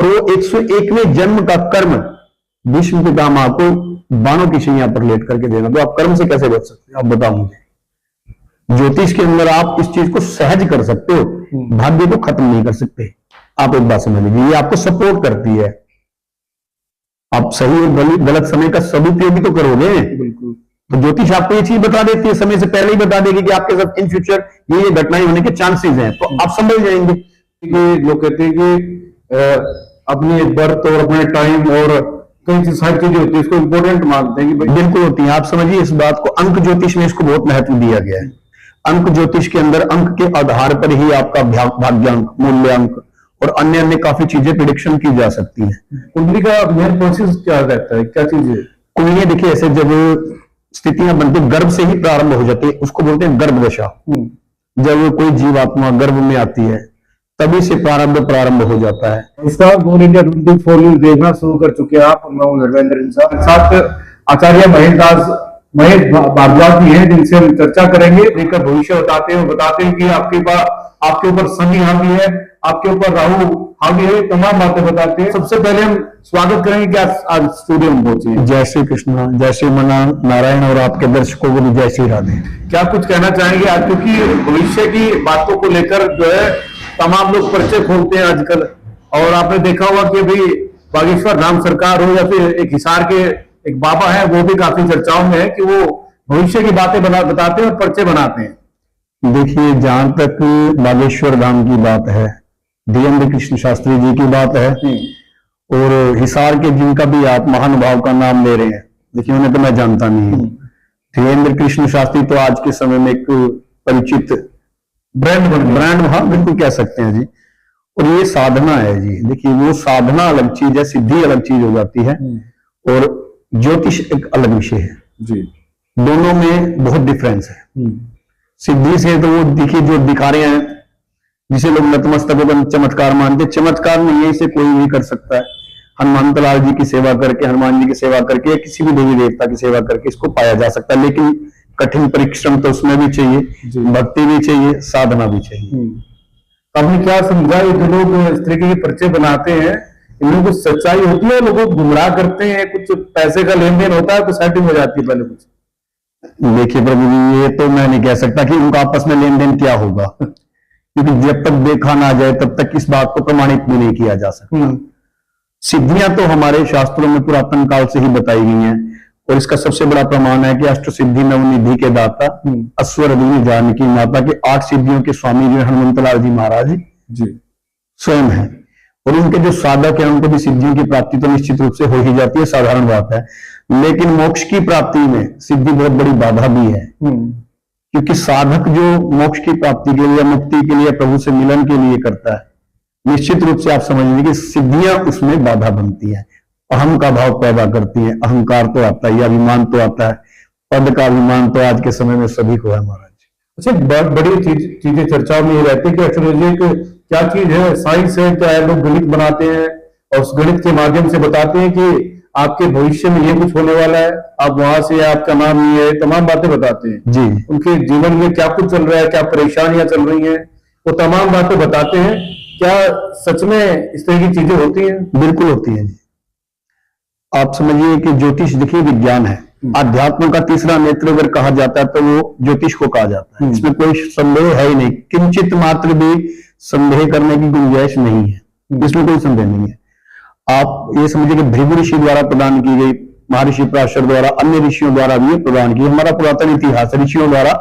और वो 101वें जन्म का कर्म भीष्म पितामह को बाणों की शैया पर लेट करके देना, तो आप कर्म से कैसे बच सकते हो? आप बताओ मुझे। ज्योतिष के अंदर आप इस चीज को सहज कर सकते हो, भाग्य को खत्म नहीं कर सकते। आप एक बात समझ लीजिए, ये आपको सपोर्ट करती है। आप सही और गलत समय का सदुपयोग भी तो करोगे। बिल्कुल। तो ज्योतिष आपको ये चीज बता देती है, समय से पहले ही बता देगी कि आपके साथ इन फ्यूचर ये घटनाएं होने के चांसेस हैं, तो आप समझ जाएंगे। लोग कहते हैं कि अपनी बर्थ और अपने टाइम और कई सारी चीजें होती है, इसको इंपॉर्टेंट मानते हैं कि भाई। बिल्कुल होती है। आप समझिए इस बात को, अंक ज्योतिष में इसको बहुत महत्व दिया गया है। अंक ज्योतिष के अंदर अंक के आधार पर ही आपका भाग्यांक, मूल्यांक और अन्य अन्य काफी चीजें प्रिडिक्शन की जा सकती है। कुंडली का मेन प्रोसेस क्या रहता है, क्या चीज है? कुंडलियां देखिए ऐसे जब स्थितियां बनती, गर्भ से ही प्रारंभ हो जाती है, उसको बोलते हैं गर्भ दशा। जब कोई जीवात्मा गर्भ में आती है तभी से प्रारंभ हो जाता है। इसका ऑल इंडिया 24 न्यूज देखना शुरू कर चुके हैं आप। मैं धर्मेंद्र इंसान, साथ आचार्य महेश भारद्वाज जी हैं, जिनसे हम चर्चा करेंगे। लेकर भविष्य बताते हैं कि आपके ऊपर शनि हावी है, आपके ऊपर राहु हावी है, तमाम बातें बताते हैं। सबसे पहले हम स्वागत करेंगे कि आज स्टूडियो में पहुंचे। जय श्री कृष्ण, जय श्री नारायण और आपके दर्शकों को भी जय श्री राधे। क्या कुछ कहना चाहेंगे आज, क्योंकि भविष्य की बातों को लेकर जो है तमाम लोग पर्चे खोलते हैं आजकल, और आपने देखा होगा कि अभी बागेश्वर राम सरकार हो या फिर एक हिसार के एक बाबा है, वो भी काफी चर्चाओं में है कि वो भविष्य की बातें बताते हैं और पर्चे बनाते हैं। देखिए, जहां तक बागेश्वर धाम की बात है, धीरेन्द्र कृष्ण शास्त्री जी की बात है, और हिसार के जिनका भी आप महानुभाव का नाम ले रहे हैं, देखिए उन्हें तो मैं जानता नहीं हूं। धीरेन्द्र कृष्ण शास्त्री तो आज के समय में एक परिचित ब्रांड हाँ बिल्कुल कह सकते हैं जी। और ये साधना है जी। देखिए, वो साधना अलग चीज है, सिद्धि अलग चीज हो जाती है, और ज्योतिष एक अलग विषय है जी। दोनों में बहुत डिफरेंस है। सिद्धि से तो वो देखिए जो दिखा रहे हैं, जिसे लोग नतमस्तक होकर चमत्कार मानते, चमत्कार नहीं है, इसे कोई भी कर सकता है। हनुमंत लाल जी की सेवा करके, हनुमान जी की सेवा करके, या किसी भी देवी देवता की सेवा करके इसको पाया जा सकता है, लेकिन कठिन परिश्रम तो उसमें भी चाहिए, भक्ति भी चाहिए, साधना भी चाहिए। आपने क्या समझा, ये जो लोग इस तरीके के पर्चे बनाते हैं, इनमें कुछ सच्चाई होती है? लोगों को गुमराह करते हैं, कुछ पैसे का लेन देन होता है तो सेटिंग हो जाती है पहले कुछ? देखिए प्रभु जी, ये तो मैं नहीं कह सकता कि उनका आपस में लेन देन क्या होगा, क्योंकि जब तक देखा ना जाए तब तक इस बात को प्रमाणित भी नहीं किया जा सकता। सिद्धियां तो हमारे शास्त्रों में पुरातन काल से ही बताई गई हैं, और इसका सबसे बड़ा प्रमाण है कि अष्ट सिद्धि नवनिधि के दाता अश्वर जानकी माता के 8 सिद्धियों के स्वामी जो हनुमंत लाल जी महाराज जी स्वयं है, और उनके जो साधक हैं उनको भी सिद्धियों की प्राप्ति तो निश्चित रूप से हो ही जाती है, साधारण बात है। लेकिन मोक्ष की प्राप्ति में सिद्धि बहुत बड़ी बाधा भी है, क्योंकि साधक जो मोक्ष की प्राप्ति के लिए, मुक्ति के लिए, प्रभु से मिलन के लिए करता है, निश्चित रूप से आप समझ लीजिए कि सिद्धियां उसमें बाधा बनती है, अहम का भाव पैदा करती है। अहंकार तो आता है, अभिमान तो आता है, पद का अभिमान तो आज के समय में सभी को है महाराज। अच्छा, बड़ी चीजें चर्चाओं में ये रहती है कि एस्ट्रोलॉजी क्या चीज है, साइंस है क्या है? लोग गणित बनाते हैं और उस गणित के माध्यम से बताते हैं कि आपके भविष्य में ये कुछ होने वाला है, आप वहां से, आपका नाम ये है, तमाम बातें बताते हैं जी। उनके जीवन में क्या कुछ चल रहा है, क्या परेशानियां चल रही हैं, वो तमाम बातें बताते हैं। क्या सच में इस तरह की चीजें होती हैं? बिल्कुल होती है जी। आप समझिए कि ज्योतिष देखिए विज्ञान है, अध्यात्म का तीसरा नेत्र अगर कहा जाता है तो वो ज्योतिष को कहा जाता है। इसमें कोई संदेह है ही नहीं, किंचित मात्र भी संदेह करने की गुंजाइश नहीं है, इसमें कोई संदेह नहीं है। आप ये समझिए कि भृगु ऋषि द्वारा प्रदान की गई, महर्षि पराशर द्वारा, अन्य ऋषियों द्वारा भी प्रदान की, हमारा पुरातन इतिहास ऋषियों द्वारा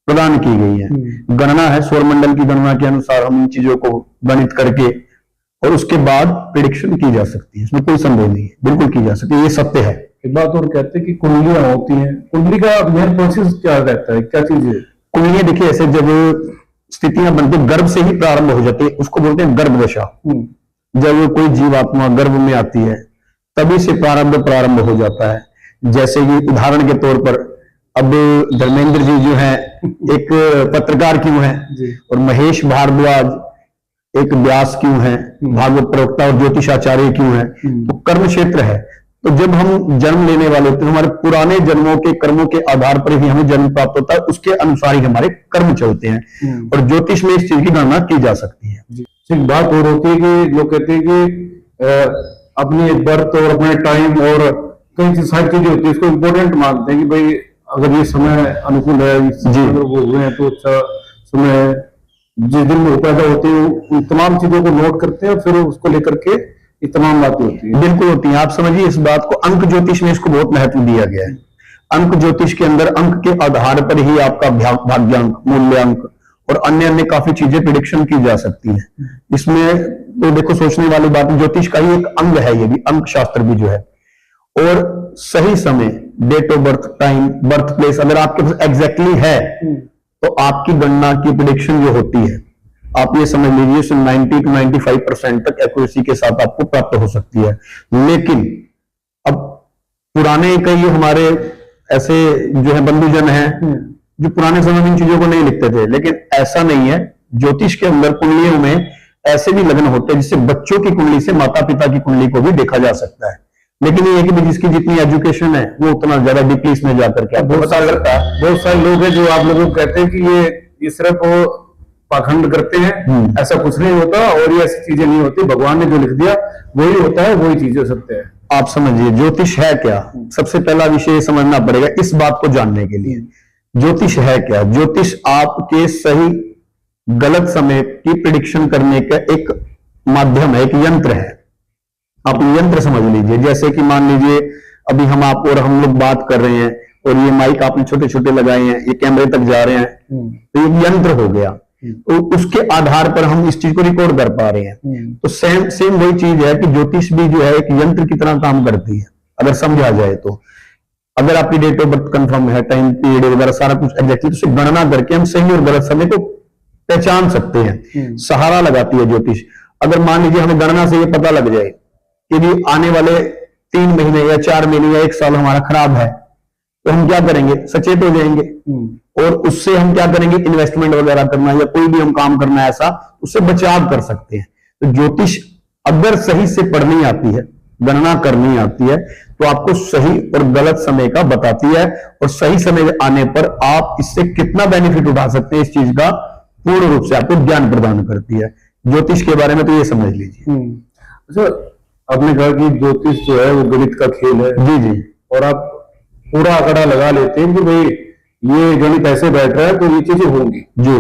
प्रदान की गई है। गणना है, सौरमंडल की गणना के अनुसार हम इन चीजों को गणित करके और उसके बाद प्रिडिक्शन की जा सकती है, इसमें कोई संदेह नहीं है, बिल्कुल की जा सकती है, ये सत्य है। एक बात और कहते हैं कि कुंडलियां होती हैं, कुंडली का मेन प्रोसेस क्या रहता है, क्या चीज है? कुंडलियां देखिए ऐसे जब स्थितियां बनती, गर्भ से ही प्रारंभ हो जाती है, उसको बोलते हैं गर्भ दशा। जब कोई जीवात्मा गर्भ में आती है तभी से प्रारंभ हो जाता है। जैसे कि उदाहरण के तौर पर अब धर्मेंद्र जी जो है एक पत्रकार क्यों है, और महेश भारद्वाज एक व्यास क्यों है, भागवत प्रवक्ता और ज्योतिषाचार्य क्यों है, तो कर्म क्षेत्र है। तो जब हम जन्म लेने वाले होते हैं, हमारे पुराने जन्मों के कर्मों के आधार पर ही हमें जन्म प्राप्त होता है, उसके अनुसार ही हमारे कर्म चलते हैं, और ज्योतिष में इस चीज की गणना की जा सकती है। एक बात और होती है कि लोग कहते हैं कि अपनी बर्थ और अपने टाइम और कई सारी चीजें होती है, इसको इम्पोर्टेंट मानते हैं कि भाई अगर ये समय अनुकूल है, अगर वो हुए हैं तो अच्छा समय है। जिस दिन वो पैदा होते हैं उन तमाम चीजों को नोट करते हैं और फिर उसको लेकर के ये तमाम बातें होती है। बिल्कुल होती है। आप समझिए इस बात को, अंक ज्योतिष में इसको बहुत महत्व दिया गया है। अंक ज्योतिष के अंदर अंक के आधार पर ही आपका भाग्यांक, मूल्यांक और अन्य अन्य काफी चीजें प्रिडिक्शन की जा सकती है। इसमें तो देखो सोचने वाली बात, ज्योतिष का ही एक अंग है ये भी, अंक शास्त्र भी जो है। और सही समय, date of birth, time, birth place अगर आपके पास एग्जैक्टली है तो आपकी गणना की प्रिडिक्शन जो होती है, आप ये समझ लीजिए 90 to 95% तक एक्यूरेसी के साथ आपको प्राप्त हो सकती है। लेकिन अब पुराने कई हमारे ऐसे जो है बंधुजन हैं जो पुराने समय में इन चीजों को नहीं लिखते थे, लेकिन ऐसा नहीं है। ज्योतिष के अंदर कुंडलियों में ऐसे भी लग्न होते हैं जिससे बच्चों की कुंडली से माता पिता की कुंडली को भी देखा जा सकता है। लेकिन ये है कि जिसकी जितनी एजुकेशन है वो उतना ज्यादा डीपली इसमें जाकर के आपको पता लगता है। बहुत सारे लोग हैं जो आप लोगों को कहते हैं कि ये सिर्फ पाखंड करते हैं, ऐसा कुछ नहीं होता और ये ऐसी चीजें नहीं होती, भगवान ने जो लिख दिया वही होता है, वही चीजें सत्य है। आप समझिए ज्योतिष है क्या। सबसे पहला विषय समझना पड़ेगा इस बात को जानने के लिए, ज्योतिष है क्या। ज्योतिष आपके सही गलत समय की प्रिडिक्शन करने का एक माध्यम है, एक यंत्र है। आप यंत्र समझ लीजिए। जैसे कि मान लीजिए अभी हम आप और हम लोग बात कर रहे हैं और ये माइक आपने छोटे छोटे लगाए हैं, ये कैमरे तक जा रहे हैं, तो ये यंत्र हो गया। तो उसके आधार पर हम इस चीज को रिकॉर्ड कर पा रहे हैं। तो सेम वही चीज है कि ज्योतिष भी जो है एक यंत्र की तरह काम करती है अगर समझा जाए तो। अगर आपकी डेट ऑफ बर्थ कंफर्म है, टाइम पीरियड वगैरह सारा कुछ एग्जैक्टली, तो उससे गणना करके हम सही और गलत समय को पहचान सकते हैं। सहारा लगाती है ज्योतिष। अगर मान लीजिए हमें गणना से ये पता लग जाए कि भी आने वाले 3 महीने या 4 महीने या 1 साल हमारा खराब है, तो हम क्या करेंगे, सचेत हो जाएंगे और उससे हम क्या करेंगे, इन्वेस्टमेंट वगैरह करना या कोई भी हम काम करना ऐसा, उससे बचाव कर सकते हैं। तो ज्योतिष अगर सही से पढ़नी आती है, गणना करनी आती है, तो आपको सही और गलत समय का बताती है और सही समय आने पर आप इससे कितना बेनिफिट उठा सकते हैं इस चीज का पूर्ण रूप से आपको ज्ञान प्रदान करती है। ज्योतिष के बारे में तो ये समझ लीजिए। अच्छा, आपने कहा कि ज्योतिष जो है वो गणित का खेल है। जी जी। और आप पूरा आंकड़ा लगा लेते हैं कि भाई ये गणित ऐसे बैठ रहा है तो ये चीजें होंगी जी।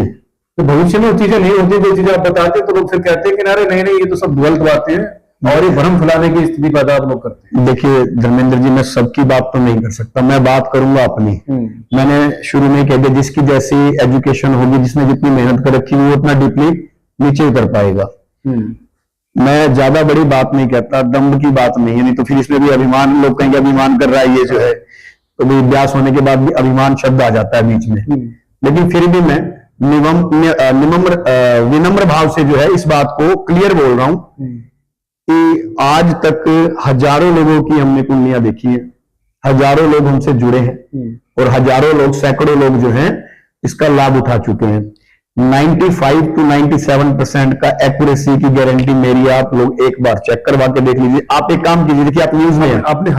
तो भविष्य में वो चीजें नहीं होती, जो चीजें आप बताते हैं तो लोग फिर कहते हैं कि अरे नहीं ये तो सब गलत बातें हैं और ये भ्रम फैलाने की स्थिति पैदा आप लोग करते हैं। देखिए धर्मेंद्र जी, मैं सबकी बात तो नहीं कर सकता, मैं बात करूंगा अपनी। मैंने शुरू में कह दिया, जिसकी जैसी एजुकेशन होगी, जिसने जितनी मेहनत कर रखी वो उतना डीपली नीचे उतर पाएगा। मैं ज्यादा बड़ी बात नहीं कहता, दम्भ की बात नहीं है, नहीं तो फिर इसमें भी अभिमान, लोग कहेंगे अभिमान कर रहा है ये जो है, तो भी अभ्यास होने के बाद भी अभिमान शब्द आ जाता है बीच में। लेकिन फिर भी मैं विनम्र भाव से जो है इस बात को क्लियर बोल रहा हूं कि आज तक हजारों लोगों की हमने कुंडलियां देखी है, हजारों लोग हमसे जुड़े हैं और हजारों लोग, सैकड़ों लोग जो हैं इसका लाभ उठा चुके हैं। 95 to 97% का एक्यूरेसी की गारंटी मेरी है। आप लोग एक बार चेक करवा के देख लीजिए। आप एक काम कीजिए, देखिए आप न्यूज में हैं, अपने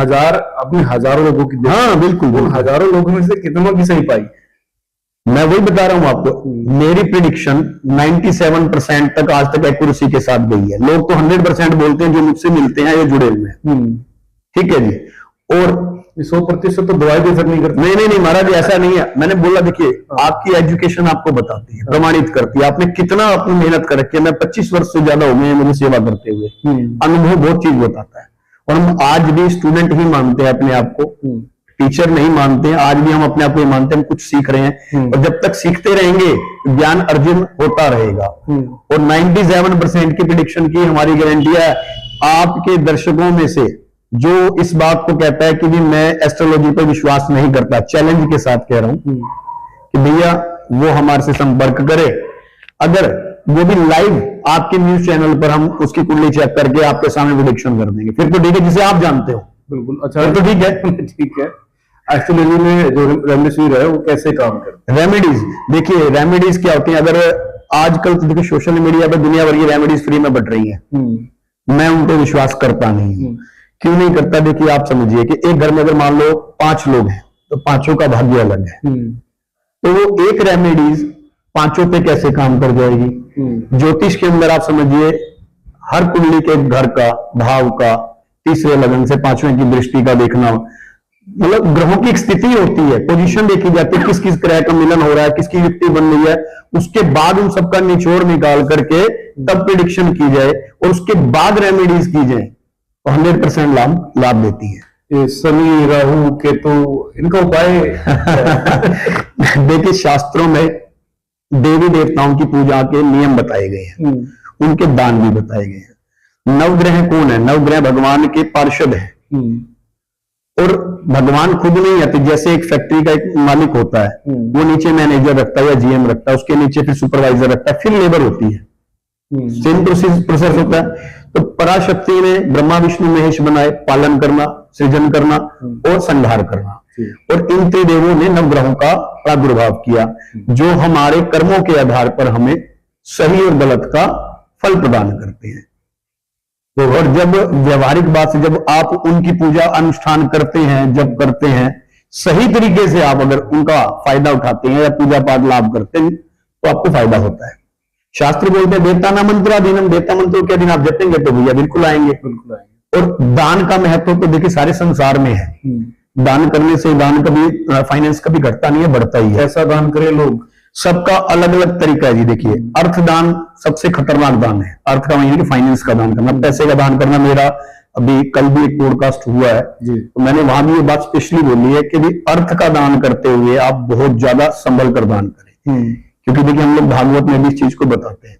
हजारों लोगों की, हाँ बिल्कुल, उन हजारों लोगों में से कितनों की सही पाई। मैं वही बता रहा हूं आपको, मेरी प्रिडिक्शन 97% तक आज तक एक्यूरेसी के साथ गई है। लोग तो 100% बोलते हैं जो मुझसे मिलते हैं या जुड़े हुए हैं, ठीक है जी। और 100% तो दवाई भी असर नहीं करती। नहीं महाराज, ऐसा नहीं है। मैंने बोला देखिए, आपकी एजुकेशन आपको बताती है, प्रमाणित करती है आपने कितना अपनी मेहनत कर रखी है। मैं 25 वर्ष से ज्यादा हो गए हैं मुझे सेवा करते हुए, अनुभव बहुत चीज बताता है। और हम आज भी स्टूडेंट ही मानते हैं अपने आप को, टीचर नहीं मानते हैं। आज भी हम अपने आप को मानते हैं हम कुछ सीख रहे हैं और जब तक सीखते रहेंगे ज्ञान अर्जन होता रहेगा। और 97% की प्रिडिक्शन की हमारी गारंटी है। आपके दर्शकों में से जो इस बात को कहता है कि भी मैं एस्ट्रोलॉजी पर विश्वास नहीं करता, चैलेंज के साथ कह रहा हूं कि भैया वो हमारे से संपर्क करे। अगर वो भी लाइव आपके न्यूज चैनल पर हम उसकी कुंडली चेक करके आपके सामने प्रिडिक्शन कर देंगे, फिर तो ठीक है, जिसे आप जानते हो। बिल्कुल, अच्छा तो ठीक है। ठीक है। एस्ट्रोलॉजी में जो रेमडेसिविर है वो कैसे काम करता है? रेमेडीज, देखिए रेमेडीज क्या होती है। अगर आजकल तो देखिए सोशल मीडिया पर दुनिया भर की रेमेडीज फ्री में बट रही है, मैं उन पर विश्वास करता नहीं हूं। क्यों नहीं करता, देखिए आप समझिए कि एक घर में अगर मान लो 5 लोग हैं तो 5 का भाग्य अलग है, तो वो एक रेमेडीज 5 पे कैसे काम कर जाएगी। ज्योतिष के अंदर आप समझिए हर कुंडली के घर का, भाव का, तीसरे लगन से पांचवें की दृष्टि का देखना, मतलब ग्रहों की एक स्थिति होती है, पोजीशन देखी जाती है, किस किस ग्रह का मिलन हो रहा है, किसकी युक्ति बन रही है, उसके बाद उन सबका निचोड़ निकाल करके तब प्रिडिक्शन की जाए और उसके बाद रेमेडीज की जाए तो 100% लाभ देती है। ये शनि, राहु, केतु, इनका उपाय देखिए, शास्त्रों में देवी देवताओं की पूजा के नियम बताए गए हैं, उनके दान भी बताए गए हैं। नवग्रह कौन है? नवग्रह भगवान के पार्षद हैं और भगवान खुद नहीं आते। जैसे एक फैक्ट्री का एक मालिक होता है, वो नीचे मैनेजर रखता है या जीएम रखता है, उसके नीचे फिर सुपरवाइजर रखता है, फिर लेबर होती है, सेम प्रोसेस होता है। तो पराशक्ति ने ब्रह्मा विष्णु महेश बनाए, पालन करना, सृजन करना और संहार करना, और इन त्रिदेवों ने नवग्रहों का प्रादुर्भाव किया जो हमारे कर्मों के आधार पर हमें सही और गलत का फल प्रदान करते हैं। और जब व्यवहारिक बात से जब आप उनकी पूजा अनुष्ठान करते हैं, जब करते हैं सही तरीके से, आप अगर उनका फायदा उठाते हैं या पूजा पाठ लाभ करते हैं तो आपको फायदा होता है। शास्त्र बोलते हैं देवता ना मंत्राधीनम, देवता मंत्रों के अधीन आप जपेंगे तो भैया बिल्कुल आएंगे। और दान का महत्व तो देखिए सारे संसार में है। दान करने से दान कभी फाइनेंस कभी घटता नहीं है, बढ़ता ही है। ऐसा दान करें लोग, सबका अलग अलग तरीका है जी। देखिए, अर्थ दान सबसे खतरनाक दान है। अर्थ का मतलब फाइनेंस का दान करना, पैसे का दान करना। मेरा अभी कल भी एक पॉडकास्ट हुआ है तो मैंने वहां भी ये बात स्पेशली बोली है कि भी अर्थ का दान करते हुए आप बहुत ज्यादा संभल कर दान करें, क्योंकि देखिए हम लोग भागवत में भी इस चीज को बताते हैं।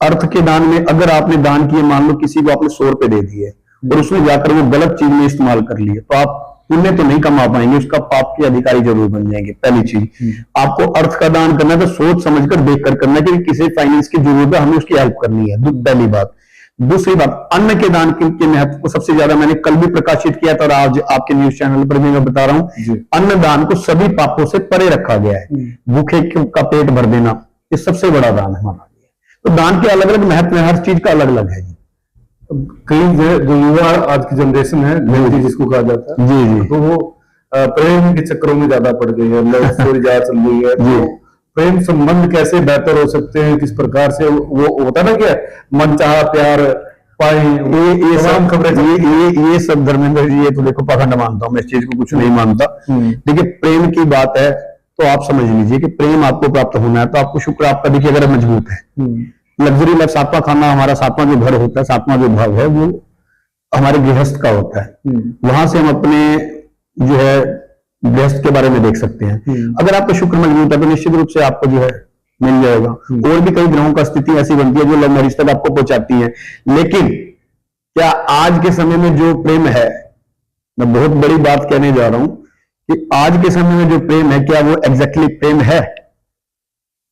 अर्थ के दान में अगर आपने दान किए, मान लो किसी को आपने 100 रुपए दे दिए और उसने जाकर वो गलत चीज में इस्तेमाल कर लिए, तो आप पुण्य तो नहीं कमा पाएंगे, उसका पाप के अधिकारी जरूर बन जाएंगे। पहली चीज, आपको अर्थ का दान करना है तो सोच समझकर देखकर करना है कि किसी फाइनेंस की जरूरत है, हमें उसकी हेल्प करनी है, पहली बात। दूसरी बात, अन्न के दान के महत्व को सबसे ज्यादा मैंने कल भी प्रकाशित किया था और आज आपके न्यूज चैनल पर भी मैं बता रहा हूं। अन्न दान को सभी पापों से परे रखा गया है। भूखे का पेट भर देना, ये सबसे बड़ा दान है माना गया। तो दान के अलग अलग महत्व है, हर चीज का अलग अलग है जी। कई जो युवा आज की जनरेशन है, जेनजी जिसको कहा जाता है, जी जी, तो वो प्रेम के चक्करों में ज्यादा पड़ गई है, लव स्टोरी ज्यादा चल रही है। तो प्रेम संबंध कैसे बेहतर हो सकते हैं, किस प्रकार से वो होता ना क्या मनचाहा प्यार पाए, ये सब खबरें, ये सब धर्मेंद्र जी, ये तो देखो पाखंड मानता हूं मैं, इस चीज को कुछ नहीं मानता। देखिए, प्रेम की बात है तो आप समझ लीजिए कि प्रेम आपको प्राप्त होना है तो आपको शुक्र आपका देखिए अगर मजबूत है, लग्जरी लाइफ, सातवां खाना, हमारा सातवां जो घर होता है, सातवां जो भाव है वो हमारे गृहस्थ का होता है। वहां से हम अपने जो है गृहस्थ के बारे में देख सकते हैं। अगर आपका शुक्र मजबूत है तो निश्चित रूप से आपको जो है मिल जाएगा। और भी कई ग्रहों का स्थिति ऐसी बनती है जो लव मैरिज तक आपको पहुंचाती है। लेकिन क्या आज के समय में जो प्रेम है, मैं बहुत बड़ी बात कहने जा रहा हूं कि आज के समय में जो प्रेम है, क्या वो एग्जैक्टली प्रेम है?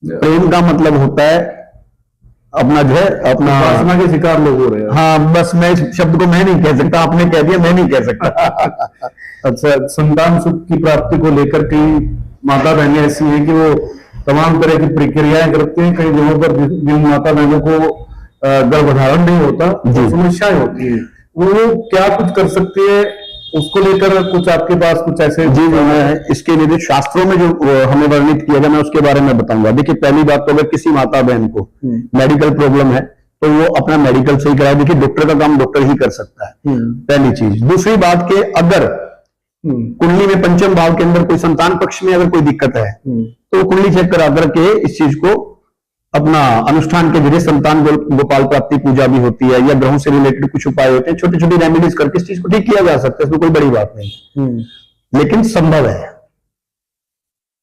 प्रेम का मतलब होता है अपना जो है अपना वासना के शिकार लोग हो रहे हैं। हाँ, बस मैं इस शब्द को मैं नहीं कह सकता, आपने कह दिया, मैं नहीं कह सकता। अच्छा, संतान सुख की प्राप्ति को लेकर कई माता बहनें ऐसी हैं कि वो तमाम तरह की प्रक्रियाएं करते हैं। कई जगहों पर जिन माता बहनों को गर्भधारण नहीं होता, जो समस्याएं होती है, वो क्या कुछ कर सकती है, उसको लेकर कुछ आपके पास कुछ ऐसे? जी, मैं इसके लिए शास्त्रों में जो हमें वर्णित किया गया मैं उसके बारे में बताऊंगा। देखिए, पहली बात तो अगर किसी माता बहन को मेडिकल प्रॉब्लम है तो वो अपना मेडिकल सही कराए। देखिए, डॉक्टर का काम डॉक्टर ही कर सकता है, पहली चीज। दूसरी बात के अगर कुंडली में पंचम भाव के अंदर कोई संतान पक्ष में अगर कोई दिक्कत है तो कुंडली चेक करा करके इस चीज को अपना अनुष्ठान के जरिए संतान गोपाल प्राप्ति पूजा भी होती है, या ग्रहों से रिलेटेड कुछ उपाय होते हैं, छोटी छोटी रेमेडीज करके इस चीज को ठीक किया जा सकता है। इसमें कोई बड़ी बात नहीं, लेकिन संभव है।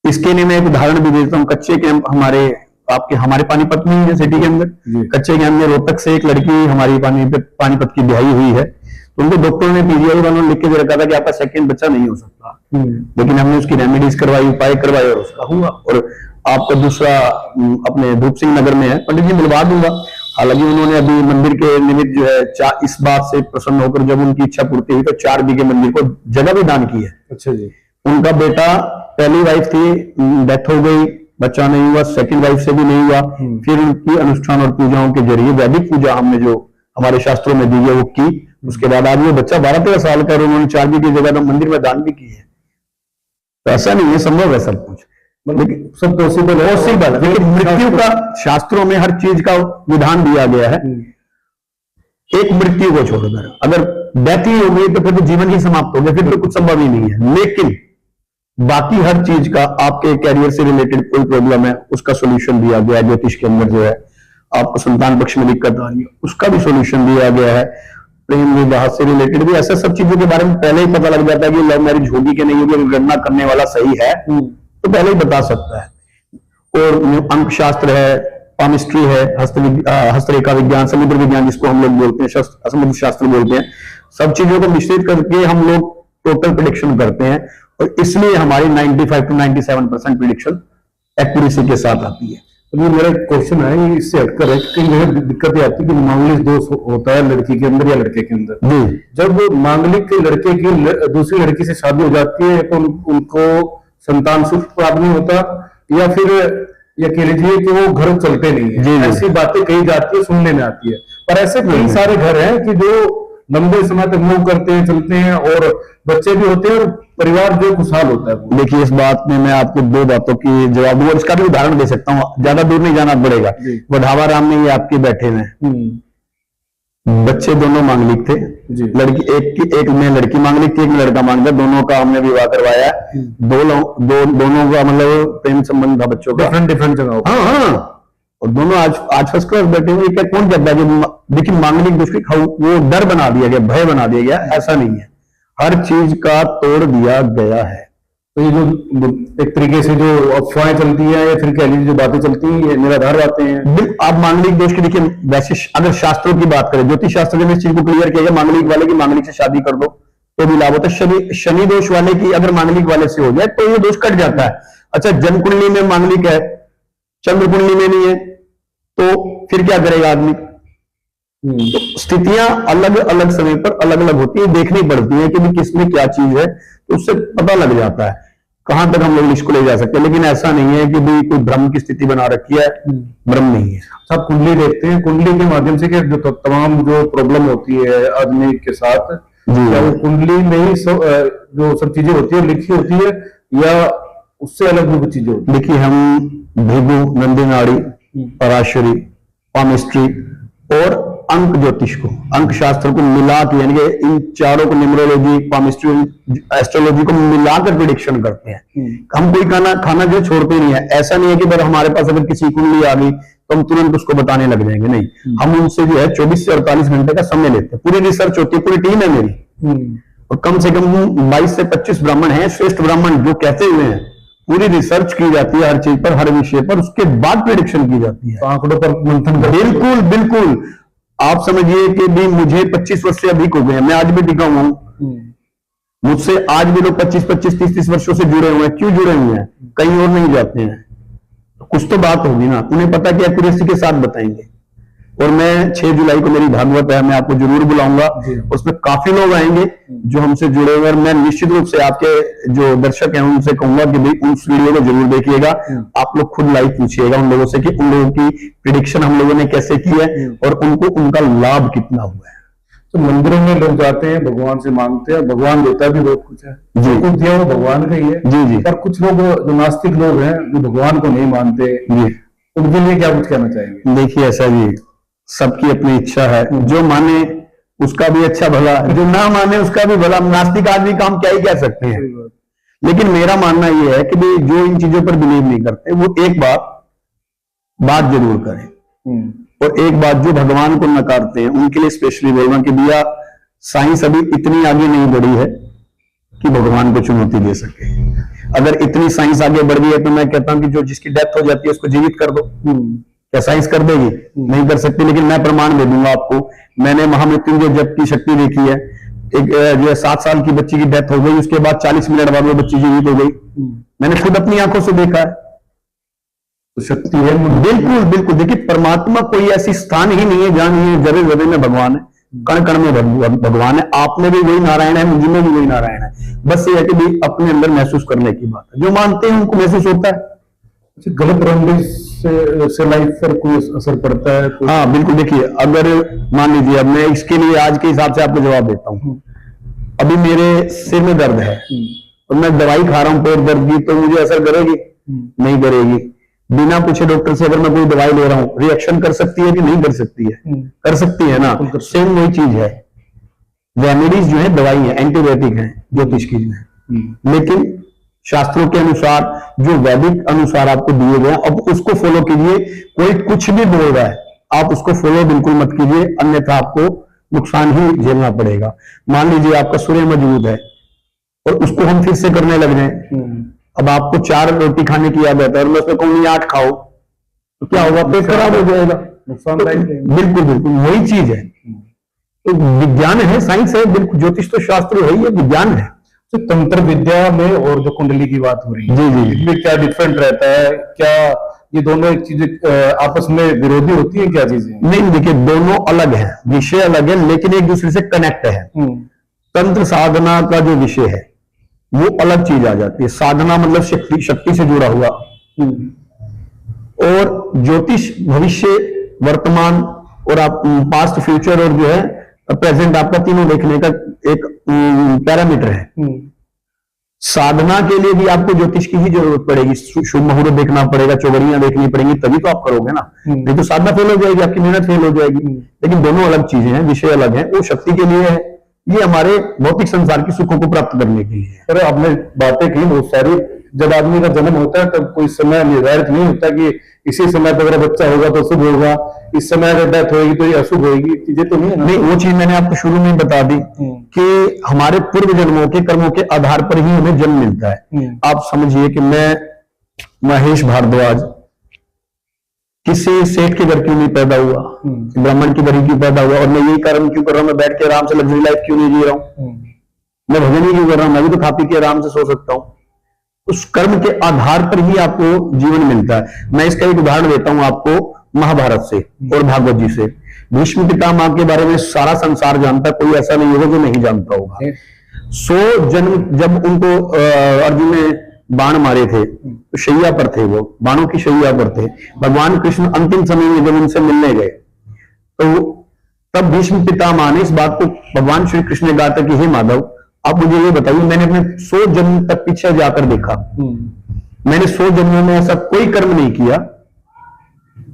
इसके लिए मैं एक उदाहरण भी देता हूँ। कच्चे कैंप हमारे पानीपत में है, सिटी के अंदर कच्चे कैंप में रोहतक से एक लड़की हमारी पानीपत की ब्याही हुई है, तो उनको डॉक्टर ने पीजीआई वालों ने लिख के दे रखा था कि आपका सेकंड बच्चा नहीं हो सकता। लेकिन हमने उसकी रेमेडीज करवाई, उपाय करवाए और उसका हुआ। और आपका दूसरा अपने धूप सिंह नगर में है, पंडित जी मिलवा दूंगा। हालांकि उन्होंने अभी मंदिर के निमित्त जो है इस बात से प्रसन्न होकर जब उनकी इच्छा पूर्ति हुई तो 4 बीघे मंदिर को जगह भी दान की है। अच्छा जी। उनका बेटा, पहली वाइफ थी, डेथ हो गई, बच्चा नहीं हुआ, सेकंड वाइफ से भी नहीं हुआ। फिर उनकी अनुष्ठान और पूजाओं के जरिए वैदिक पूजा हमने जो हमारे शास्त्रों में दी है वो की। उसके बाद आज वो बच्चा 12-13 साल का, उन्होंने 4 बीघे जगह मंदिर में दान भी की है। तो ऐसा नहीं है, संभव है सब कुछ, लेकिन सब पॉसिबल है। लेकिन मृत्यु का शास्त्रों में हर चीज का विधान दिया गया है। एक मृत्यु को छोड़कर। अगर डेथ ही हो गई तो फिर तो जीवन ही समाप्त हो गया, फिर तो कुछ संभव ही नहीं है। लेकिन बाकी हर चीज का, आपके कैरियर से रिलेटेड कोई प्रॉब्लम है उसका सोल्यूशन दिया गया है ज्योतिष के अंदर। जो है आपको संतान पक्ष में दिक्कत आ रही है उसका भी सोल्यूशन दिया गया है। प्रेम विवाह से रिलेटेड भी ऐसा सब चीजों के बारे में पहले ही पता लग जाता है कि लव मैरिज होगी कि नहीं होगी। अगर गणना करने वाला सही है तो पहले ही बता सकता है। और अंक शास्त्र है, पामिस्ट्री है, हस्तरेखा विज्ञान, समुद्र विज्ञान जिसको हम लोग बोलते हैं, समुद्र शास्त्र बोलते हैं, सब चीजों को मिश्रित करके हम लोग टोटल प्रेडिक्शन करते हैं। और इसलिए हमारी 95 to 97% प्रेडिक्शन एक्यूरेसी के साथ आती है। तो ये मेरा क्वेश्चन है, ये इससे हटकर है कि मुझे दिक्कत ये आती है कि मांगलिक दोष होता है लड़की के अंदर या लड़के के अंदर। जी। जब मांगलिक लड़के की दूसरी लड़की से शादी हो जाती है तो उनको संतान सुख प्राप्त नहीं होता, या फिर ये कह लीजिए कि वो घर चलते नहीं है। जी। ऐसी बातें कही जाती है, सुनने में आती है। पर ऐसे कई सारे घर हैं कि जो लंबे समय तक मूव करते हैं, चलते हैं, और बच्चे भी होते हैं और परिवार जो खुशहाल होता है। देखिए, इस बात में मैं आपको दो बातों की जवाब दूंगा, इसका भी उदाहरण दे सकता हूँ, ज्यादा दूर नहीं जाना पड़ेगा। वढावा राम में ये आपके बैठे हैं, बच्चे दोनों मांगलिक थे। लड़की एक में लड़की मांगलिक थी, एक में लड़का मांगलिक, दोनों का हमने विवाह करवाया। दोनों का मतलब प्रेम संबंध था बच्चों का, डिफरेंट जगह। हाँ, और दोनों आज फर्स्ट क्लास बैठे हुए। क्या कौन कहता है कि देखिए मांगलिक दोष वो डर बना दिया गया, भय बना दिया गया? ऐसा नहीं है, हर चीज का तोड़ दिया गया है। तो ये जो एक तरीके से जो अफवाहें चलती है या फिर कह लीजिए जो बातें चलती है, ये निराधार बातें हैं। आप मांगलिक दोष की देखिए, वैसे अगर शास्त्रों की बात करें, ज्योतिष शास्त्र ने इस चीज को क्लियर किया, मांगलिक वाले की मांगलिक से शादी कर दो तो भी लाभ होता है। शनि दोष वाले की अगर मांगलिक वाले से हो जाए तो ये दोष कट जाता है। अच्छा, जन्म कुंडली में मांगलिक है, चंद्र कुंडली में नहीं है, तो फिर क्या करेगा आदमी? तो स्थितियां अलग अलग समय पर अलग अलग होती है, देखनी पड़ती है कि भी किसमें क्या चीज है, तो उससे पता लग जाता है कहां तक हम लोग इसको ले जा सकते हैं। लेकिन ऐसा नहीं है कि भाई कोई भ्रम की स्थिति बना रखी है, भ्रम नहीं है। सब कुंडली देखते हैं, कुंडली के माध्यम से जो तमाम जो प्रॉब्लम होती है आदमी के साथ, क्या वो कुंडली में ही जो सब चीजें होती है लिखी होती है, या उससे अलग भी कुछ चीजें होती है? देखिए, हम भृगु, नंदी नाड़ी, पराशरी, पामिस्ट्री और अंक ज्योतिष को, अंक शास्त्र को मिला के, यानी कि इन चारों को, न्यूमरोलॉजी, पामिस्ट्री, एस्ट्रोलॉजी को मिलाकर प्रेडिक्शन करते हैं। हम कोई खाना जो छोड़ते नहीं है। ऐसा नहीं है कि अगर हमारे पास अगर किसी कुंडली आ गई तो हम तुरंत उसको बताने लग जाएंगे, नहीं। हम उनसे जो है 24 से 48 घंटे का समय लेते हैं, पूरी रिसर्च होती है, पूरी टीम है मेरी, और कम से कम 22 से 25 ब्राह्मण हैं, श्रेष्ठ ब्राह्मण जो कहते हुए हैं। पूरी रिसर्च की जाती है हर चीज पर, हर विषय पर, उसके बाद प्रेडिक्शन की जाती है, आंकड़ों पर मंथन। बिल्कुल बिल्कुल। आप समझिए कि भी मुझे 25 वर्ष से अधिक हो गए हैं, मैं आज भी टिका हुआ हूं। मुझसे आज भी लोग 25, 30 वर्षों से जुड़े हुए हैं। क्यों जुड़े हुए हैं? कहीं और नहीं जाते हैं, कुछ तो बात होगी ना, उन्हें पता कि एक्यूरेसी के साथ बताएंगे। और मैं 6 जुलाई को मेरी भागवत है, मैं आपको जरूर बुलाऊंगा, उसमें काफी लोग आएंगे जो हमसे जुड़े हुए। और मैं निश्चित रूप से आपके जो दर्शक हैं उनसे कहूंगा कि भाई उस वीडियो को जरूर देखिएगा। आप लोग खुद लाइव पूछिएगा उन लोगों से कि उन लोगों की प्रेडिक्शन हम लोगों ने कैसे की है और उनको उनका लाभ कितना हुआ है। तो मंदिरों में लोग जाते हैं, भगवान से मांगते हैं, भगवान देता भी बहुत कुछ है, जो कुछ दिया वो भगवान का ही है। जी। पर कुछ लोग जो नास्तिक लोग हैं, जो भगवान को नहीं मानते, उनके लिए क्या कुछ कहना चाहेंगे? देखिए, ऐसा जी, सबकी अपनी इच्छा है, जो माने उसका भी अच्छा भला, जो ना माने उसका भी भला। नास्तिक आदमी का हम क्या ही कह सकते हैं। लेकिन मेरा मानना यह है कि भाई जो इन चीजों पर बिलीव नहीं करते वो एक बात जरूर करें, और एक बात जो भगवान को नकारते हैं उनके लिए स्पेशली बोल रहा हूं कि भैया साइंस अभी इतनी आगे नहीं बढ़ी है कि भगवान को चुनौती दे सके। अगर इतनी साइंस आगे बढ़ गई है तो मैं कहता हूं कि जो जिसकी डेथ हो जाती है उसको जीवित कर दो। क्या साइंस कर देगी? नहीं कर सकती। लेकिन मैं प्रमाण दे दूंगा आपको। मैंने महामृत्युंजय जप की शक्ति देखी है। एक जो 7 साल की बच्ची की डेथ हो गई, उसके बाद 40 मिनट बाद वो बच्ची जीवित हो गई। मैंने खुद अपनी आंखों से देखा है। तो शक्ति है। बिल्कुल बिल्कुल। देखिए, परमात्मा कोई ऐसी स्थान ही नहीं है जहां नहीं, जगह जगह में भगवान है, कण कण में भगवान है। आप में भी वही नारायण है, मुझ में भी वही नारायण है। बस ये है कि भाई अपने अंदर महसूस करने की बात है। जो मानते हैं उनको महसूस होता है। गलत रंडिश से लाइफ पर कोई असर पड़ता है? हाँ बिल्कुल। देखिए, अगर मान लीजिए, अब मैं इसके लिए आज के हिसाब से आपको जवाब देता हूँ। अभी मेरे सिर में दर्द है और मैं दवाई खा रहा हूँ पेट दर्द की, तो मुझे असर करेगी? नहीं करेगी। बिना पूछे डॉक्टर से अगर मैं कोई दवाई ले रहा हूं, रिएक्शन कर सकती है कि नहीं कर सकती है? कर सकती है ना। सेम वही चीज है, रेमेडीज जो है दवाई है, एंटीबायोटिक है ज्योतिष की जो है, लेकिन शास्त्रों के अनुसार जो वैदिक अनुसार आपको दिए गए, अब उसको फॉलो कीजिए। कोई कुछ भी बोल रहा है, आप उसको फॉलो बिल्कुल मत कीजिए, अन्यथा आपको नुकसान ही झेलना पड़ेगा। मान लीजिए आपका सूर्य मजबूत है और उसको हम फिर से करने लग जाए, अब आपको 4 रोटी खाने की आदत है और मैं उसमें कहूंगी 8 खाओ, तो क्या होगा? पेट खराब हो जाएगा, नुकसानदायक। बिल्कुल बिल्कुल वही चीज है। तो विज्ञान है, साइंस है, बिल्कुल ज्योतिष तो शास्त्र है, ये विज्ञान है। तो तंत्र विद्या में और जो कुंडली की बात हो रही है, जी जी, इसमें क्या डिफरेंट रहता है? क्या ये दोनों एक चीजें आपस में विरोधी होती है? क्या चीजें? नहीं, देखिए दोनों अलग है, विषय अलग है, लेकिन एक दूसरे से कनेक्ट है। तंत्र साधना का जो विषय है वो अलग चीज आ जाती है। साधना मतलब शक्ति से जुड़ा हुआ, और ज्योतिष भविष्य, वर्तमान और आप पास्ट, फ्यूचर और जो है प्रेजेंट, आपका तीनों देखने का एक पैरामीटर है। साधना के लिए भी आपको ज्योतिष की ही जरूरत पड़ेगी, शुभ मुहूर्त देखना पड़ेगा, चौगड़ियां देखनी पड़ेंगी, तभी तो आप करोगे ना, नहीं तो साधना फेल हो जाएगी, आपकी मेहनत फेल हो जाएगी। लेकिन दोनों अलग चीजें हैं, विषय अलग है, वो शक्ति के लिए है, ये हमारे भौतिक संसार की सुखों को प्राप्त करने के लिए है। अरे आपने बातें की बहुत सारी। जब आदमी का जन्म होता है तब कोई समय निर्धारित नहीं होता कि इसी समय पर अगर बच्चा होगा तो शुभ होगा, इस समय अगर डेथ होगी तो ये अशुभ होगी, चीजें तो नहीं है ना? नहीं, वो चीज मैंने आपको शुरू में बता दी कि हमारे पूर्व जन्मों के कर्मों के आधार पर ही हमें जन्म मिलता है। आप समझिए कि मैं महेश भारद्वाज किसी सेठ के घर क्यों नहीं पैदा हुआ, ब्राह्मण की घर क्यों पैदा हुआ, और मैं यही कर्म क्यों कर रहा हूं? मैं बैठ के आराम से लग्जरी लाइफ क्यों नहीं जी रहा हूं? मैं भजन ही क्यों कर रहा हूं? मैं भी तो खा पी के आराम से सो सकता हूं। उस कर्म के आधार पर ही आपको जीवन मिलता है। मैं इसका एक उदाहरण देता हूं आपको महाभारत से और भागवत जी से। भीष्म पितामह के बारे में सारा संसार जानता, कोई ऐसा नहीं होगा जो नहीं जानता होगा। 100 जन्म जब उनको अर्जुन ने बाण मारे थे तो शैया पर थे, वो बाणों की शैया पर थे। भगवान कृष्ण अंतिम समय में जब उनसे मिलने गए तो तब भीष्म पितामह ने इस बात को भगवान श्री कृष्ण ने कहा था कि हे माधव, आप मुझे ये बताइए, मैंने अपने 100 जन्म तक पीछे जाकर देखा, मैंने 100 जन्मों में ऐसा कोई कर्म नहीं किया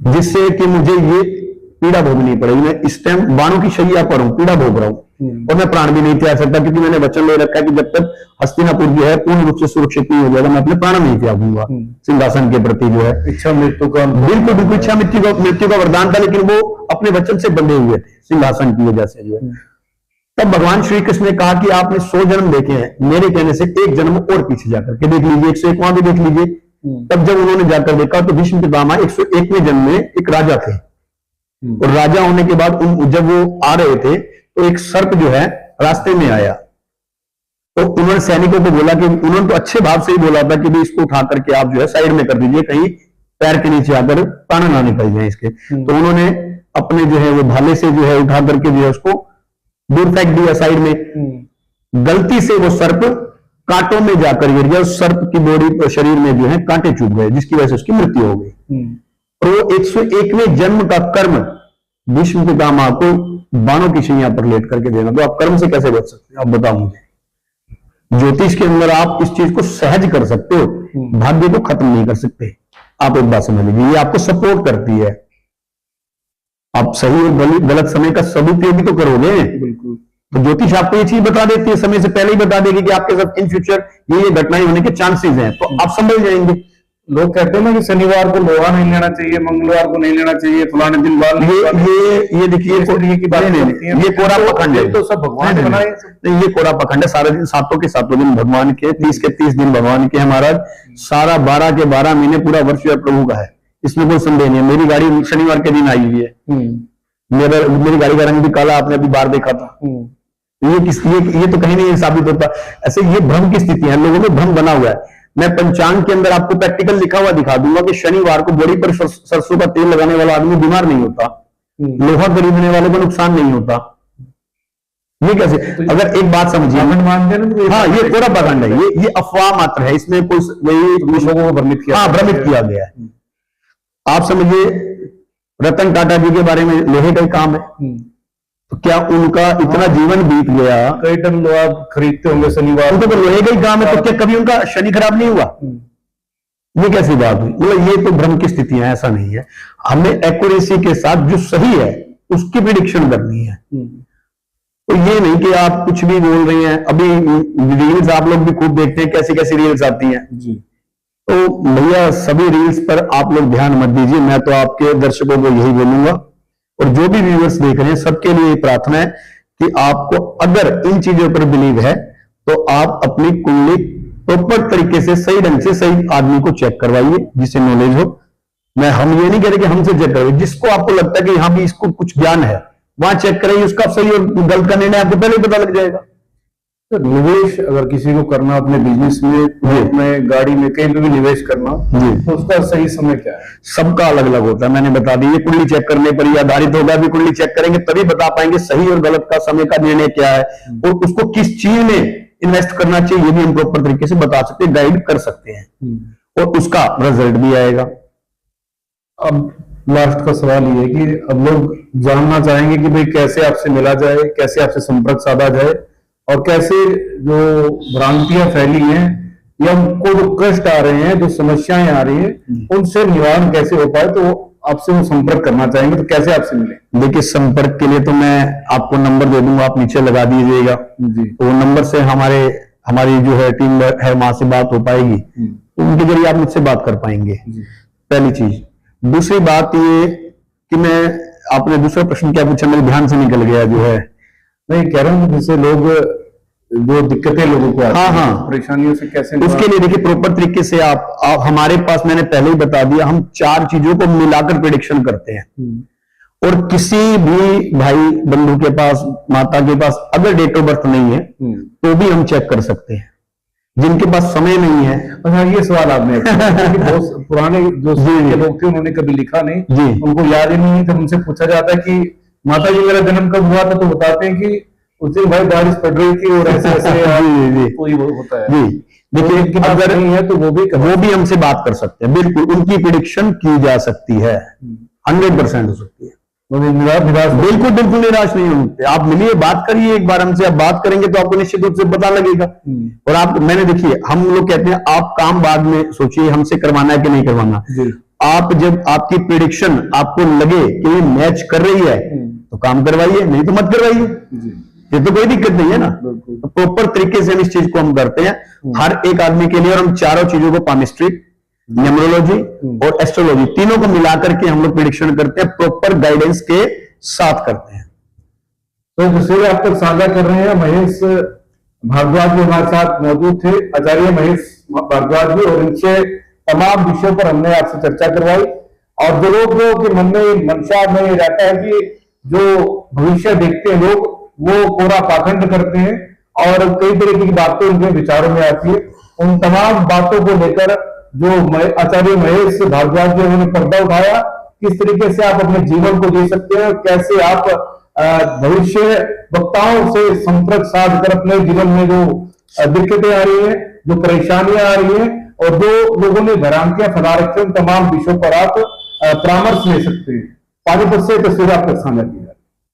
जिससे कि मुझे ये पीड़ा भोगनी पड़ेगी। मैं इस टाइम बाणों की शैया पर हूं, पीड़ा भोग रहा हूं, और मैं प्राण भी नहीं त्याग सकता, क्योंकि मैंने वचन ले रखा है कि जब तक हस्तिनापुर जो है पूर्ण रूप से सुरक्षित नहीं हो जाएगा, मैं अपने प्राण नहीं त्यागूंगा सिंहासन के प्रति जो है। इच्छा मृत्यु का, बिल्कुल बिल्कुल, इच्छा मृत्यु का वरदान था, लेकिन वो अपने वचन से बंधे हुए थे सिंहासन की वजह से जो है। तब भगवान श्री कृष्ण ने कहा कि आपने 100 जन्म देखे हैं, मेरे कहने से एक जन्म और पीछे जाकर के देख लीजिए, 101वां भी देख लीजिए। तब जब उन्होंने जाकर देखा तो भीष्म पितामह 101वें जन्म में एक राजा थे, और राजा होने के बाद जब वो आ रहे थे तो एक सर्प जो है रास्ते में आया, तो उन्होंने सैनिकों को बोला कि, उन्होंने तो अच्छे भाव से ही बोला था कि भाई इसको उठा करके आप जो है साइड में कर दीजिए, कहीं पैर के नीचे आकर प्राण ना निकल जाए इसके। तो उन्होंने अपने जो है वो भाले से जो है उठा करके जो है उसको दूर फेंक दिया साइड में। गलती से वो सर्प कांटों में जाकर गिर गया, उस सर्प की बॉडी शरीर में जो है कांटे चुभ गए, जिसकी वजह से उसकी मृत्यु हो गई। और वो 101वें जन्म का कर्म भीष्म पितामह को बाणों की शैया पर लेट करके देना, तो आप कर्म से कैसे बच सकते हैं? आप बताओ मुझे। ज्योतिष के अंदर आप इस चीज को सहज कर सकते हो, भाग्य को खत्म नहीं कर सकते। आप एक बात समझ लीजिए, ये आपको सपोर्ट करती है। आप सही और गलत समय का सदुपयोग भी तो करोगे। बिल्कुल। तो ज्योतिष आपको ये चीज बता देती है, समय से पहले ही बता देगी कि आपके साथ इन फ्यूचर ये घटनाएं होने के चांसेस हैं, तो आप संभल जाएंगे। लोग कहते हैं ना कि शनिवार को लोहा नहीं लेना चाहिए, मंगलवार को नहीं लेना चाहिए, फलाने दिन बाल ये देखिए, ये कोरा पखंड है, तो सब भगवान ने बनाए। ये कोरा पखंड है। सारे दिन सातों के सातों दिन भगवान के, 30 के 30 दिन भगवान के हैं महाराज। सारा 12 के 12 महीने पूरा वर्ष प्रभु का है, इसमें कोई संदेह नहीं है। मेरी गाड़ी शनिवार के दिन आई हुई है, मेरी गाड़ी का रंग भी काला, आपने अभी बाहर देखा था। ये तो कहीं नहीं साबित होता। ऐसे ये भ्रम की स्थिति है, लोगों में भ्रम बना हुआ है। मैं पंचांग के अंदर आपको प्रैक्टिकल लिखा हुआ दिखा दूंगा कि शनिवार को बॉडी पर सरसों का तेल लगाने वाला आदमी बीमार नहीं होता, लोहा खरीदने वाले को नुकसान नहीं होता। ये कैसे? अगर एक बात समझिए, हाँ, ये कोरा पखंड है, ये अफवाह मात्र है, इसमें कोई वही लोगों को भ्रमित किया गया है। आप समझिए, रतन टाटा जी के बारे में लोहे का ही काम है, तो क्या उनका इतना जीवन बीत गया, कई टन लोहा खरीदते होंगे शनिवार, उनको तो लोहे का ही काम है, तो क्या कभी उनका शनि खराब नहीं हुआ? ये कैसी बात हुई? मतलब ये तो भ्रम की स्थितियां हैं, ऐसा नहीं है। हमें एक्यूरेसी के साथ जो सही है उसकी प्रिडिक्शन करनी है। तो ये नहीं कि आप कुछ भी बोल रहे हैं। अभी रील्स आप लोग भी खूब देखते हैं, कैसी कैसी रील्स आती हैं जी। तो भैया सभी रील्स पर आप लोग ध्यान मत दीजिए। मैं तो आपके दर्शकों को यही बोलूंगा और जो भी व्यूअर्स देख रहे हैं सबके लिए प्रार्थना है कि आपको अगर इन चीजों पर बिलीव है तो आप अपनी कुंडली प्रॉपर तरीके से सही ढंग से सही आदमी को चेक करवाइए जिसे नॉलेज हो। हम ये नहीं कह रहे कि हमसे चेक करवाइए, जिसको आपको लगता है कि हाँ भी इसको कुछ ज्ञान है वहां चेक कराइए, उसका सही और गलत का निर्णय आपको पहले ही पता लग जाएगा। तो निवेश अगर किसी को करना अपने बिजनेस में, अपने गाड़ी में, कहीं पे भी निवेश करना, तो उसका सही समय क्या है? सबका अलग अलग होता है, मैंने बता दी। ये कुंडली चेक करने पर ही आधारित होगा। भी कुंडली चेक करेंगे तभी बता पाएंगे सही और गलत का समय का निर्णय क्या है और उसको किस चीज में इन्वेस्ट करना चाहिए ये भी हम प्रॉपर तरीके से बता सकते हैं, गाइड कर सकते हैं और उसका रिजल्ट भी आएगा। अब लास्ट का सवाल ये है कि अब लोग जानना चाहेंगे कि भाई कैसे आपसे मिला जाए, कैसे आपसे संपर्क साधा जाए और कैसे जो भ्रांतियां फैली हैं या उनको जो कष्ट आ रहे हैं, जो समस्याएं आ रही हैं, उनसे निवारण कैसे हो पाए, तो आपसे वो संपर्क करना चाहेंगे तो कैसे आपसे मिले? देखिए संपर्क के लिए तो मैं आपको नंबर दे दूंगा, आप नीचे लगा दीजिएगा जी। तो वो नंबर से हमारी जो है टीम है वहां से बात हो पाएगी, तो उनके जरिए आप मुझसे बात कर पाएंगे। पहली चीज। दूसरी बात ये कि आपने दूसरा प्रश्न क्या पूछा, मेरे ध्यान से निकल गया जो है। मैं कह रहा हूँ जैसे लोग जो दिक्कतें लोगों को आती हैं, परेशानियों से कैसे, उसके लिए देखिए प्रॉपर तरीके से आप हमारे पास, मैंने पहले ही बता दिया, हम 4 चीजों को मिलाकर प्रेडिक्शन करते हैं और किसी भी भाई बंधु के पास, माता के पास अगर डेट ऑफ बर्थ नहीं है तो भी हम चेक कर सकते हैं। जिनके पास समय नहीं है, अच्छा ये सवाल आपने बहुत पुराने जो लोग थे उन्होंने कभी लिखा नहीं, उनको याद ही नहीं, जब उनसे पूछा जाता है कि माता जी मेरा जन्म कब हुआ था तो बताते हैं कि उस दिन भाई बारिश पड़ रही थी और ऐसे ऐसे कोई होता है। जी देखिए अगर नहीं है तो वो भी हमसे बात कर सकते हैं, बिल्कुल उनकी प्रेडिक्शन की जा सकती है, 100% हो सकती है। बिल्कुल बिल्कुल निराश नहीं होते। आप मिलिए, बात करिए एक बार हमसे, आप बात करेंगे तो आपको निश्चित रूप से पता लगेगा। और मैंने देखिए, हम लोग कहते हैं आप काम बाद में सोचिए हमसे करवाना है कि नहीं करवाना। आप जब आपकी प्रेडिक्शन आपको लगे कि ये मैच कर रही है तो काम करवाइए, नहीं तो मत करवाइए, ये तो कोई दिक्कत नहीं है ना। तो प्रॉपर तरीके से हम इस चीज को हम करते हैं हर एक आदमी के लिए, और हम चारों चीजों को, पामिस्ट्री, न्यूमरोलॉजी और एस्ट्रोलॉजी, तीनों को मिलाकर के हम लोग प्रेडिक्शन करते हैं, प्रॉपर गाइडेंस के साथ करते हैं। तो जिससे आप तक साझा कर रहे हैं, महेश भारद्वाज भी हमारे साथ मौजूद थे, आचार्य महेश भारद्वाज जी, और इनसे तमाम विषयों पर हमने आपसे चर्चा करवाई। और जो लोगों के मन में मंशा में रहता है कि जो भविष्य देखते हैं लोग वो पूरा पाखंड करते हैं और कई तरह की बातें उनके विचारों में आती है, उन तमाम बातों को लेकर जो आचार्य महेश भारद्वाज जी उन्होंने पर्दा उठाया, किस तरीके से आप अपने जीवन को जी सकते हैं, कैसे आप भविष्य वक्ताओं से संपर्क साध कर अपने जीवन में जो दिक्कतें आ रही हैं, जो परेशानियां आ रही हैं और जो लोगों ने भ्रांतियां फैला रखी हैं, तमाम विषयों पर आप परामर्श ले सकते हैं। पानीपत से तस्वीर आप तक साझा की।